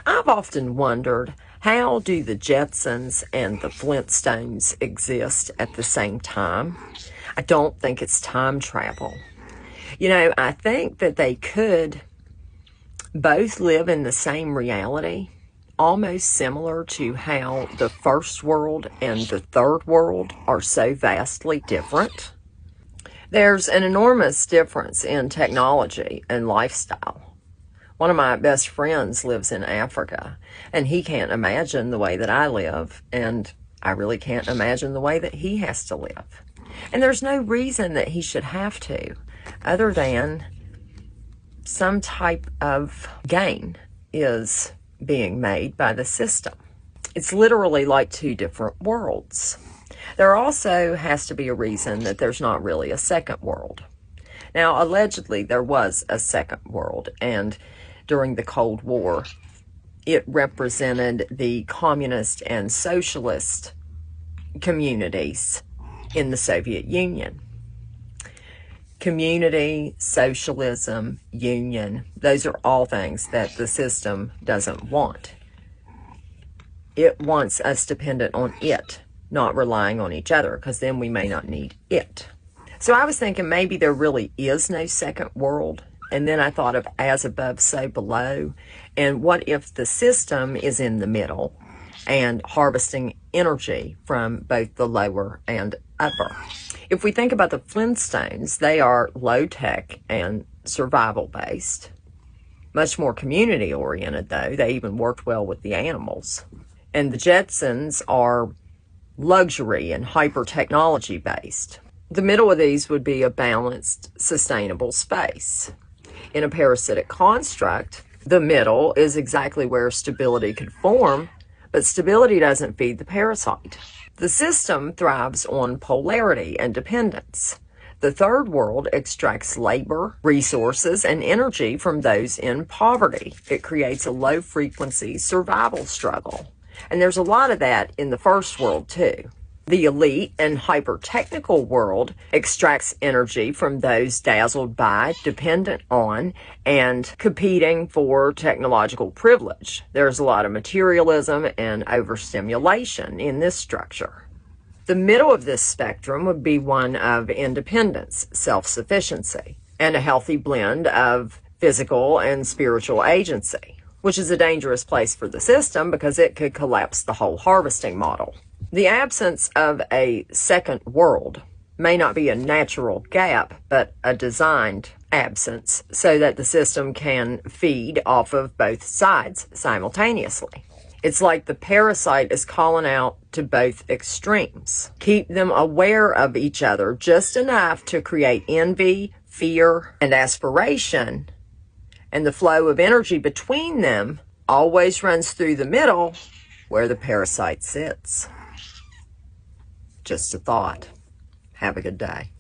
I've often wondered, how do the Jetsons and the Flintstones exist at the same time? I don't think it's time travel. I think that they could both live in the same reality, almost similar to how the first world and the third world are so vastly different. There's an enormous difference in technology and lifestyle. One of my best friends lives in Africa, and he can't imagine the way that I live, and I really can't imagine the way that he has to live. And there's no reason that he should have to, other than some type of gain is being made by the system. It's literally like two different worlds. There also has to be a reason that there's not really a second world. Now, allegedly, there was a second world, and during the Cold War, it represented the communist and socialist communities in the Soviet Union. Community, socialism, union, those are all things that the system doesn't want. It wants us dependent on it, not relying on each other, because then we may not need it. So I was thinking maybe there really is no second world. And then I thought of as above, so below. And what if the system is in the middle and harvesting energy from both the lower and upper? If we think about the Flintstones, they are low-tech and survival-based. Much more community-oriented, though. They even worked well with the animals. And the Jetsons are luxury and hyper-technology-based. The middle of these would be a balanced, sustainable space. In a parasitic construct, the middle is exactly where stability could form, but stability doesn't feed the parasite. The system thrives on polarity and dependence. The third world extracts labor, resources, and energy from those in poverty. It creates a low-frequency survival struggle. And there's a lot of that in the first world, too. The elite and hyper-technical world extracts energy from those dazzled by, dependent on, and competing for technological privilege. There's a lot of materialism and overstimulation in this structure. The middle of this spectrum would be one of independence, self-sufficiency, and a healthy blend of physical and spiritual agency, which is a dangerous place for the system because it could collapse the whole harvesting model. The absence of a second world may not be a natural gap, but a designed absence so that the system can feed off of both sides simultaneously. It's like the parasite is calling out to both extremes. Keep them aware of each other just enough to create envy, fear, and aspiration, and the flow of energy between them always runs through the middle where the parasite sits. Just a thought. Have a good day.